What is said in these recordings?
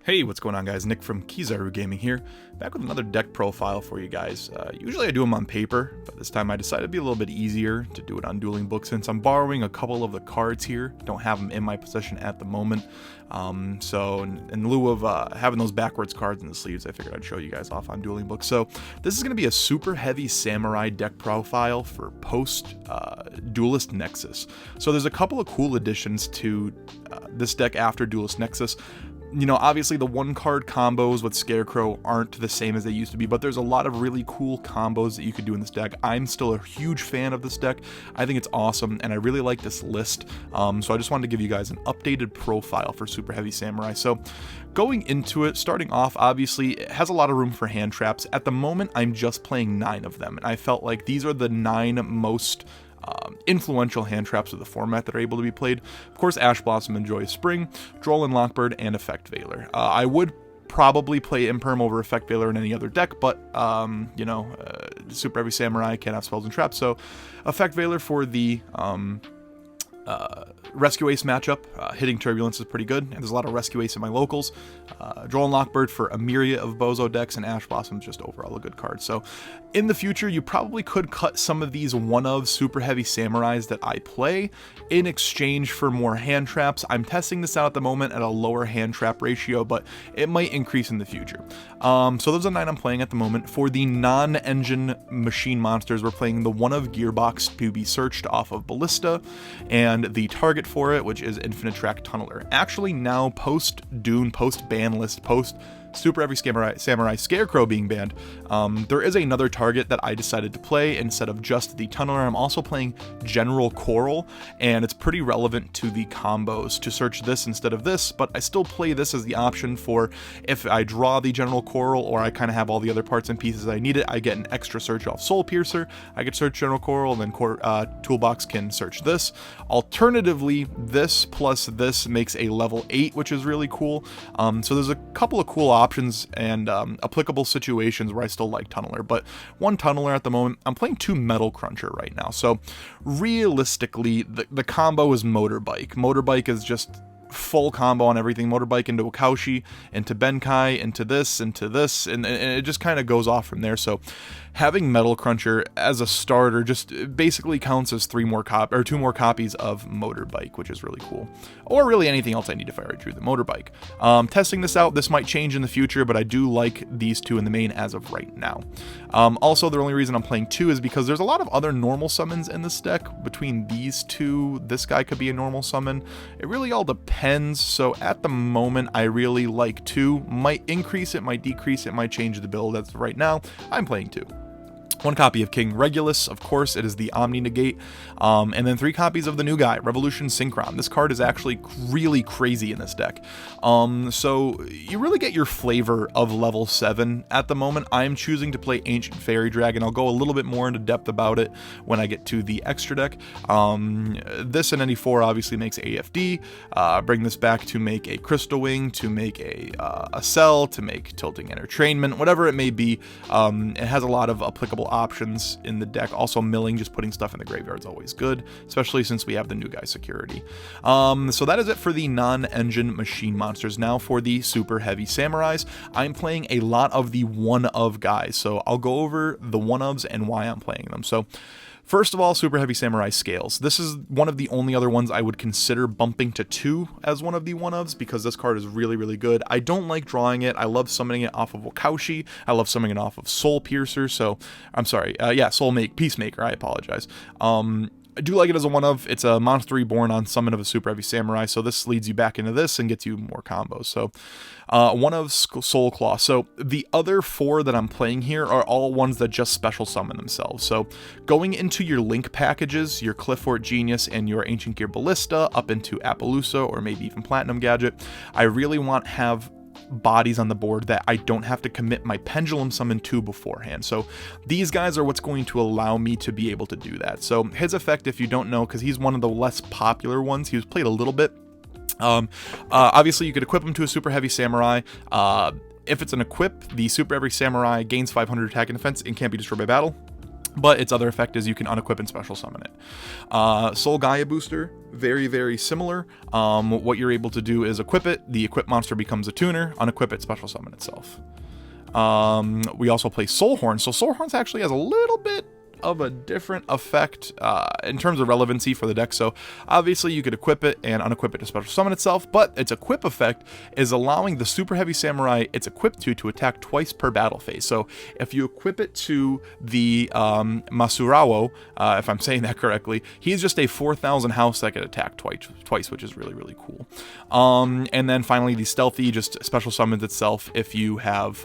Hey, what's going on guys? Nick from Kizaru Gaming here, back with another deck profile for you guys. Usually I do them on paper, but this time I decided to be a little bit easier to do it on Dueling Book since I'm borrowing a couple of the cards here. Don't have them in my possession at the moment. So in lieu of having those backwards cards in the sleeves, I figured I'd show you guys off on Dueling Book. So this is going to be a super heavy samurai deck profile for post Duelist Nexus. So there's a couple of cool additions to this deck after Duelist Nexus. You know, obviously the one card combos with Scarecrow aren't the same as they used to be, but there's a lot of really cool combos that you could do in this deck. I'm still a huge fan of this deck. I think it's awesome, and I really like this list. So I just wanted to give you guys an updated profile for Super Heavy Samurai. So going into it, starting off, obviously, it has a lot of room for hand traps. At the moment, I'm just playing 9 of them, and I felt like these are the 9 most influential hand traps of the format that are able to be played. Of course, Ash Blossom and Joyous Spring, Droll and Lockbird, and Effect Veiler. I would probably play Imperm over Effect Veiler in any other deck, but, Super Heavy Samurai can't have spells and traps, so Effect Veiler for the Rescue Ace matchup. Hitting Turbulence is pretty good, and there's a lot of Rescue Ace in my locals. Droll and Lockbird for a myriad of Bozo decks, and Ash Blossom is just overall a good card. So in the future, you probably could cut some of these one-of Super Heavy Samurais that I play in exchange for more hand traps. I'm testing this out at the moment at a lower hand trap ratio, but it might increase in the future. So those are 9 I'm playing at the moment. For the non-engine machine monsters, we're playing the one-of Gearbox to be searched off of Ballista, and the target for it, which is Infinite Track Tunneler. Actually, now post-Dune, post-ban list, post Super Heavy Samurai Scarecrow being banned, there is another target that I decided to play instead of just the Tunneler. I'm also playing General Coral, and it's pretty relevant to the combos to search this instead of this, but I still play this as the option for if I draw the General Coral or I kind of have all the other parts and pieces I need it, I get an extra search off Soul Piercer. I could search General Coral, and then Toolbox can search this. Alternatively, this plus this makes a level 8, which is really cool. So there's a couple of cool options and applicable situations where I still like Tunneler, but one Tunneler at the moment. I'm playing 2 Metal Cruncher right now, so realistically the combo is Motorbike. Motorbike is just full combo on everything. Motorbike into Wakaushi, into Benkai, into this, and it just kind of goes off from there. So having Metal Cruncher as a starter just basically counts as 2 more copies of Motorbike, which is really cool. Or really anything else I need if I already drew the Motorbike. Testing this out, this might change in the future, but I do like these 2 in the main as of right now. Also, the only reason I'm playing 2 is because there's a lot of other normal summons in this deck. Between these 2, this guy could be a normal summon. It really all depends. So at the moment, I really like 2. Might increase it, might decrease it, might change the build. As of right now, I'm playing 2. 1 copy of King Regulus, of course, it is the Omni Negate, and then 3 copies of the new guy, Revolution Synchron. This card is actually really crazy in this deck. So you really get your flavor of level 7 at the moment. I'm choosing to play Ancient Fairy Dragon. I'll go a little bit more into depth about it when I get to the extra deck. This and any 4 obviously makes AFD. Bring this back to make a Crystal Wing, to make a Cell, to make Tilting Entertainment, whatever it may be. It has a lot of applicable options in the deck. Also, milling, just putting stuff in the graveyard is always good, especially since we have the new guy security. So that is it for the non-engine machine monsters. Now for the Super Heavy Samurais, I'm playing a lot of the one-of guys, so I'll go over the one-ofs and why I'm playing them. So first of all, Super Heavy Samurai Scales. This is one of the only other ones I would consider bumping to 2 as one of the one-ofs, because this card is really, really good. I don't like drawing it. I love summoning it off of Wakaushi. I love summoning it off of Soul Piercer, so, I'm sorry, Peacemaker, I apologize. I do like it as a one-of. It's a monster reborn on summon of a Super Heavy Samurai, so this leads you back into this and gets you more combos. So, one of Soul Claw. So, the other 4 that I'm playing here are all ones that just special summon themselves. So, going into your Link packages, your Cliffort Genius and your Ancient Gear Ballista, up into Appaloosa, or maybe even Platinum Gadget, I really want to have bodies on the board that I don't have to commit my Pendulum Summon to beforehand. So these guys are what's going to allow me to be able to do that. So his effect, if you don't know, because he's one of the less popular ones, he was played a little bit. Obviously you could equip him to a Super Heavy Samurai. If it's an equip, the Super Heavy Samurai gains 500 attack and defense and can't be destroyed by battle. But its other effect is you can unequip and special summon it. Soul Gaia Booster. very, very similar. What you're able to do is equip it. The equip monster becomes a tuner. Unequip it, special summon itself. We also play Soul Horn. So Soul Horns actually has a little bit of a different effect in terms of relevancy for the deck. So obviously you could equip it and unequip it to special summon itself, but its equip effect is allowing the Super Heavy Samurai it's equipped to attack twice per battle phase. So if you equip it to the Masurawo, if I'm saying that correctly, he's just a 4,000 house that can attack twice, which is really, really cool. And then finally the Stealthy just special summons itself if you have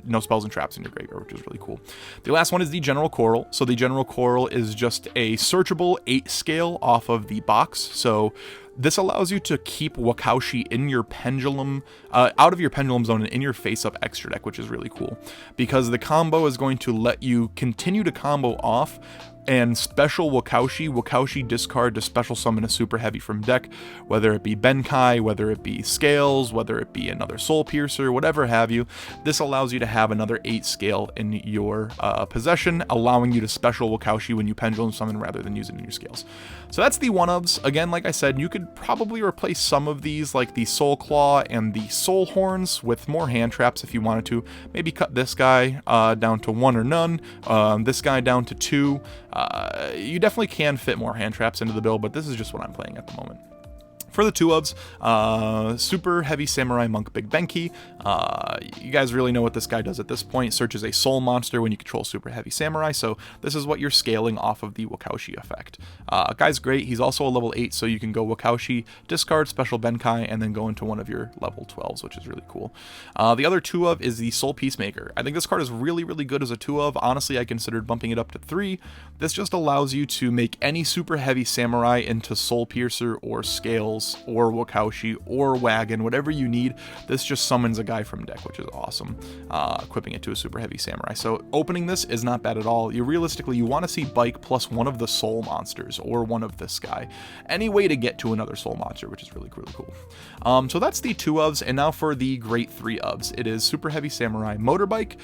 no spells and traps in your graveyard, which is really cool. The last one is the General Coral. So the General Coral is just a searchable 8 scale off of the box. So this allows you to keep Wakaushi in your pendulum, out of your pendulum zone and in your face-up extra deck, which is really cool. Because the combo is going to let you continue to combo off and special Wakaushi discard to special summon a super heavy from deck, whether it be Benkai, whether it be Scales, whether it be another Soul Piercer, whatever have you. This allows you to have another 8 scale in your possession, allowing you to special Wakaushi when you pendulum summon rather than use it in your Scales. So that's the one-ofs. Again, like I said, you could probably replace some of these, like the Soul Claw and the Soul Horns, with more hand traps if you wanted to. Maybe cut this guy down to 1 or none, this guy down to 2. You definitely can fit more hand traps into the build, but this is just what I'm playing at the moment. For the 2-ofs, Super Heavy Samurai Monk Big Benki. You guys really know what this guy does at this point. Searches a soul monster when you control Super Heavy Samurai, so this is what you're scaling off of the Wakaushi effect. Guy's great. He's also a level 8, so you can go Wakaushi, discard special Benkai, and then go into one of your level 12s, which is really cool. The other 2-of is the Soul Peacemaker. I think this card is really, really good as a 2-of. Honestly, I considered bumping it up to 3. This just allows you to make any Super Heavy Samurai into Soul Piercer or Scales or Wakaushi or Wagon, whatever you need. This just summons a guy from deck, which is awesome, equipping it to a Super Heavy Samurai. So opening this is not bad at all. You want to see Bike plus one of the soul monsters or one of this guy. Any way to get to another soul monster, which is really, really cool. So that's the 2-ofs, and now for the great 3-ofs. It is Super Heavy Samurai Motorbike.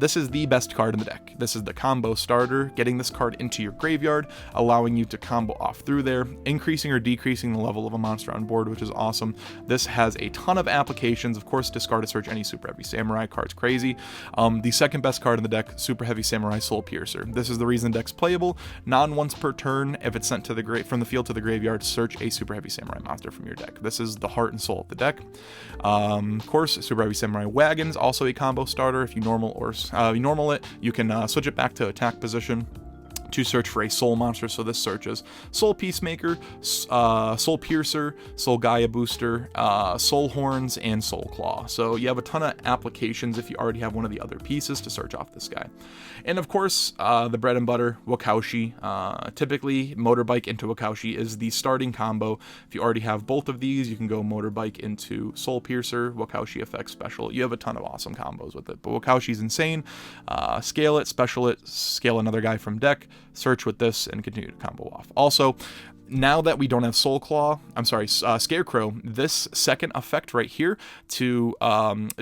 This is the best card in the deck. This is the combo starter, getting this card into your graveyard, allowing you to combo off through there, increasing or decreasing the level of a monster on board, which is awesome. This has a ton of applications. Of course, discard to search any Super Heavy Samurai. Card's crazy. The second best card in the deck, Super Heavy Samurai Soul Piercer. This is the reason the deck's playable. Non-once per turn, if it's sent to the from the field to the graveyard, search a Super Heavy Samurai monster from your deck. This is the heart and soul of the deck. Of course, Super Heavy Samurai Wagon's also a combo starter. If you normal it, you can switch it back to attack position to search for a soul monster. So this searches Soul Peacemaker, Soul Piercer, Soul Gaia Booster, Soul Horns, and Soul Claw. So you have a ton of applications if you already have one of the other pieces to search off this guy. And of course, the bread and butter, Wakaushi. Typically, Motorbike into Wakaushi is the starting combo. If you already have both of these, you can go Motorbike into Soul Piercer, Wakaushi effect special. You have a ton of awesome combos with it. But Wakaushi's insane. Scale it, special it, scale another guy from deck, search with this, and continue to combo off. Also, now that we don't have Scarecrow, this second effect right here to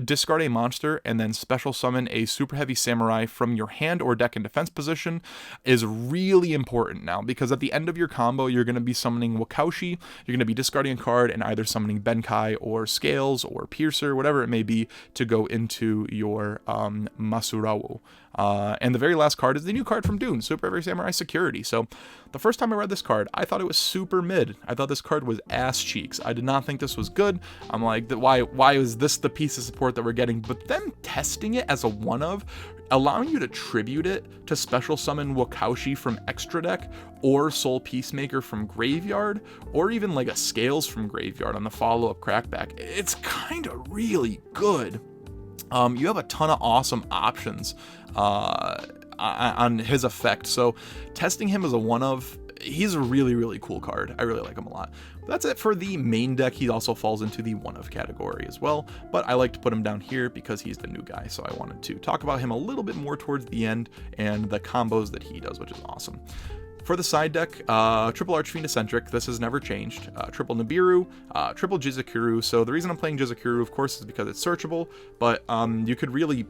discard a monster and then special summon a Super Heavy Samurai from your hand or deck in defense position is really important now, because at the end of your combo, you're going to be summoning Wakaushi, you're going to be discarding a card and either summoning Benkai or Scales or Piercer, whatever it may be, to go into your Masurawo. And the very last card is the new card from DUNE, Super Heavy Samurai Security. So the first time I read this card, I thought it was super mid. I thought this card was ass cheeks. I did not think this was good. I'm like, why is this the piece of support that we're getting? But them testing it as a one-of, allowing you to tribute it to special summon Wakaushi from extra deck, or Soul Peacemaker from graveyard, or even like a Scales from graveyard on the follow-up crackback. It's kind of really good. You have a ton of awesome options on his effect. So testing him as a one-of, he's a really, really cool card. I really like him a lot. That's it for the main deck. He also falls into the one-of category as well, but I like to put him down here because he's the new guy. So I wanted to talk about him a little bit more towards the end and the combos that he does, which is awesome. For the side deck, triple Archfiend Eccentric, this has never changed. Triple Nibiru, triple Jizakuru. So the reason I'm playing Jizakuru, of course, is because it's searchable, but you could really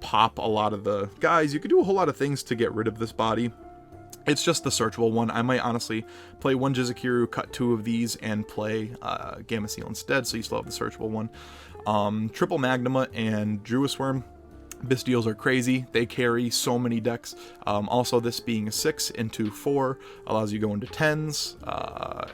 pop a lot of the guys. You could do a whole lot of things to get rid of this body. It's just the searchable one. I might honestly play one Jizukiru, cut 2 of these, and play Gamma Seal instead, so you still have the searchable one. Triple Magnuma and Druisworm. Bystials are crazy. They carry so many decks. Also, this being a 6 into 4 allows you to go into 10s,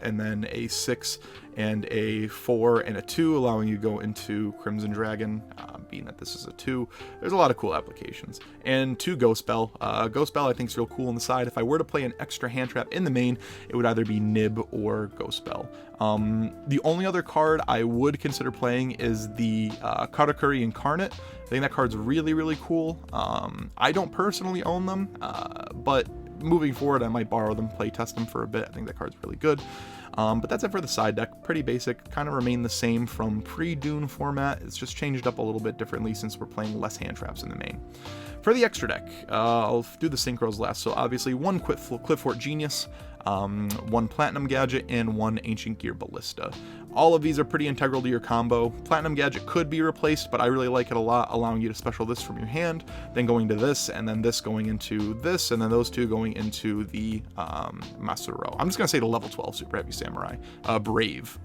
and then a 6 and a 4 and a 2, allowing you to go into Crimson Dragon, being that this is a 2. There's a lot of cool applications. And 2 Ghost Bell. Ghost Bell I think is real cool on the side. If I were to play an extra hand trap in the main, it would either be Nib or Ghost Bell. The only other card I would consider playing is the Katakuri Incarnate. I think that card's really, really cool. I don't personally own them, but moving forward, I might borrow them, play test them for a bit. I think that card's really good. But that's it for the side deck. Pretty basic, kind of remain the same from pre-DUNE format. It's just changed up a little bit differently since we're playing less hand traps in the main. For the extra deck, I'll do the synchros last. So obviously 1 Cliffort Genius, 1 Platinum Gadget, and 1 Ancient Gear Ballista. All of these are pretty integral to your combo. Platinum Gadget could be replaced, but I really like it a lot, allowing you to special this from your hand, then going to this, and then this going into this, and then those 2 going into the Masuro. I'm just going to say the level 12 Super Heavy Samurai. Brave,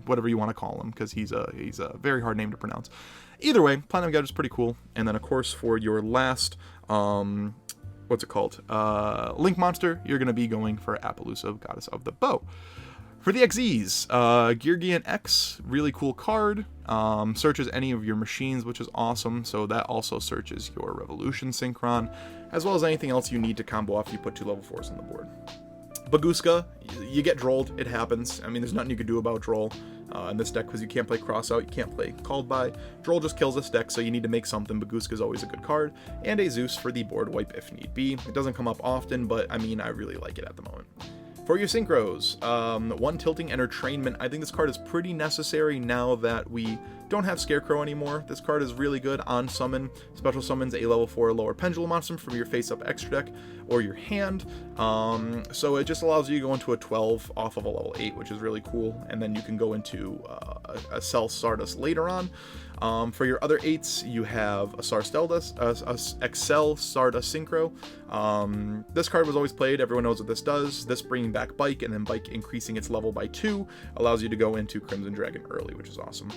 whatever you want to call him, because he's a very hard name to pronounce. Either way, Platinum Gadget's pretty cool. And then, of course, for your last, what's it called? Link monster, you're going to be going for Appaloosa, Goddess of the Bow. For the XEs, Geargian X, really cool card. Searches any of your machines, which is awesome. So that also searches your Revolution Synchron, as well as anything else you need to combo off if you put 2 level 4s on the board. Baguska, you get drolled, it happens. I mean, there's nothing you can do about droll in this deck because you can't play cross out, you can't play called by. Droll just kills this deck, so you need to make something. Baguska is always a good card. And a Zeus for the board wipe if need be. It doesn't come up often, but I mean, I really like it at the moment. For your synchros, 1 Tilting Entertainment. I think this card is pretty necessary now that we don't have Scarecrow anymore. This card is really good on summon. Special summons a level 4 or lower Pendulum monster from your face-up extra deck or your hand. So it just allows you to go into a 12 off of a level 8, which is really cool. And then you can go into a Cell Stardust later on. For your other 8s, you have a Excel Stardust Synchro. This card was always played. Everyone knows what this does. This bringing back Bike, and then Bike increasing its level by 2 allows you to go into Crimson Dragon early, which is awesome.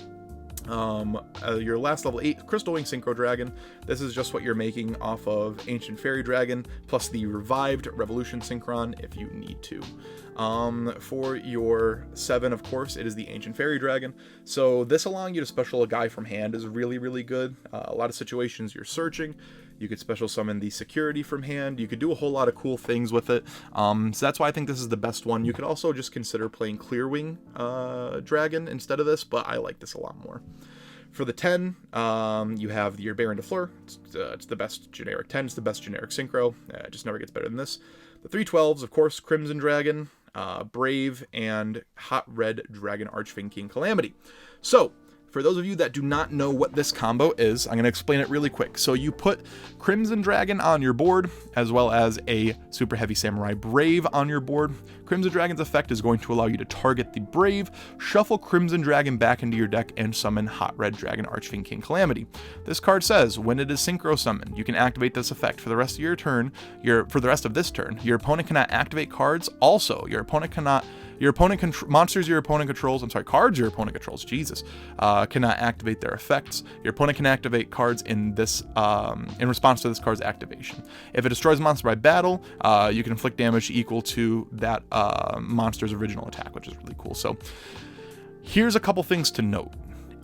Your last level 8 Crystal Wing Synchro Dragon. This is just what you're making off of Ancient Fairy Dragon plus the revived Revolution Synchron if you need to. For your 7, of course, it is the Ancient Fairy Dragon. So this allowing you to special a guy from hand is really, really good. A lot of situations you're searching. You could special summon the security from hand. You could do a whole lot of cool things with it. So that's why I think this is the best one. You could also just consider playing Clearwing Dragon instead of this, but I like this a lot more. For the 10, you have your Baron de Fleur. It's the best generic 10. It's the best generic synchro. It just never gets better than this. The 3 12s, of course, Crimson Dragon, Brave, and Hot Red Dragon Archfang King Calamity. So, for those of you that do not know what this combo is, I'm going to explain it really quick. So you put Crimson Dragon on your board, as well as a Super Heavy Samurai Brave on your board. Crimson Dragon's effect is going to allow you to target the Brave, shuffle Crimson Dragon back into your deck, and summon Hot Red Dragon Archfang King Calamity. This card says, when it is synchro summoned, you can activate this effect for the rest of your turn. For the rest of this turn, your opponent cannot activate cards. Also, cards your opponent controls, Jesus, cannot activate their effects. Your opponent can activate cards in this, in response to this card's activation. If it destroys a monster by battle, you can inflict damage equal to that monster's original attack, which is really cool. So here's a couple things to note.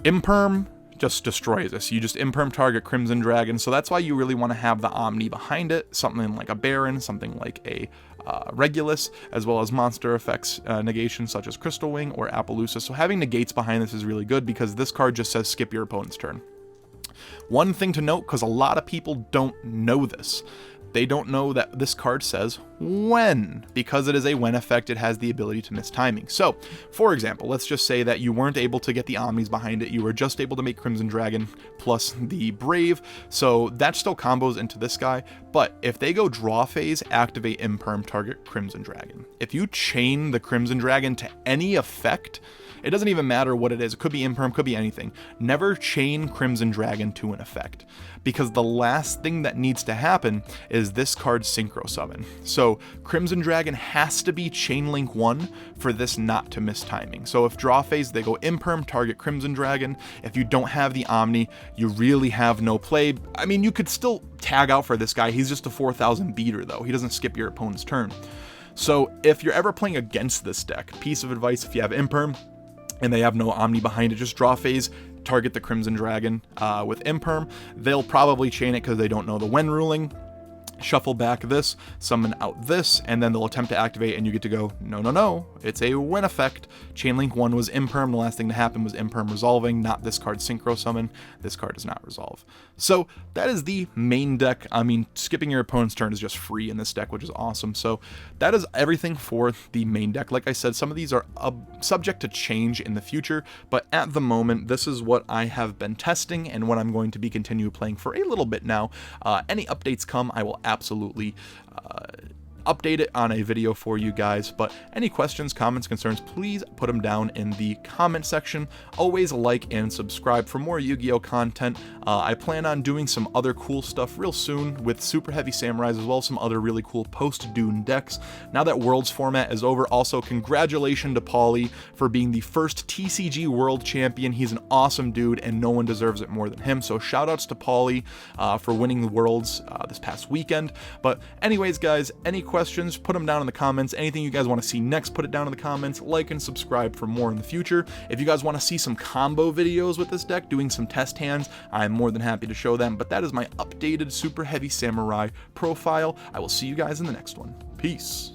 Imperm just destroys this. You just imperm target Crimson Dragon, so that's why you really want to have the Omni behind it, something like a Baron, something like a Regulus, as well as monster effects negation such as Crystal Wing or Appaloosa. So having negates behind this is really good because this card just says skip your opponent's turn. One thing to note, because a lot of people don't know this, they don't know that this card says when. Because it is a when effect, it has the ability to miss timing. So, for example, let's just say that you weren't able to get the Omnis behind it. You were just able to make Crimson Dragon plus the Brave. So that still combos into this guy. But if they go draw phase, activate Imperm, target Crimson Dragon. If you chain the Crimson Dragon to any effect, it doesn't even matter what it is. It could be Imperm, could be anything. Never chain Crimson Dragon to an effect, because the last thing that needs to happen is this card's synchro summon. So So Crimson Dragon has to be Chainlink 1 for this not to miss timing. So if draw phase, they go Imperm, target Crimson Dragon. If you don't have the Omni, you really have no play. I mean, you could still tag out for this guy. He's just a 4,000 beater though. He doesn't skip your opponent's turn. So if you're ever playing against this deck, piece of advice, if you have Imperm and they have no Omni behind it, just draw phase, target the Crimson Dragon with Imperm. They'll probably chain it because they don't know the when ruling. Shuffle back this, summon out this, and then they'll attempt to activate, and you get to go, no, no, no, it's a win effect. Chainlink 1 was Imperm, the last thing to happen was Imperm resolving, not this card Synchro Summon. This card does not resolve. So that is the main deck. I mean, skipping your opponent's turn is just free in this deck, which is awesome. So that is everything for the main deck. Like I said, some of these are subject to change in the future, but at the moment, this is what I have been testing and what I'm going to be continue playing for a little bit now. Any updates come, I will absolutely update it on a video for you guys. But any questions, comments, concerns, please put them down in the comment section. Always like and subscribe for more Yu-Gi-Oh content. I plan on doing some other cool stuff real soon with Super Heavy Samurais, as well as some other really cool post-Dune decks. Now that Worlds format is over, also congratulations to Paulie for being the first TCG World Champion. He's an awesome dude and no one deserves it more than him. So shout outs to Paulie for winning the Worlds this past weekend. But anyways, guys, any questions, put them down in the comments. Anything you guys want to see next, put it down in the comments. Like and subscribe for more in the future. If you guys want to see some combo videos with this deck, doing some test hands, I'm more than happy to show them. But that is my updated Super Heavy Samurai profile. I will see you guys in the next one. Peace.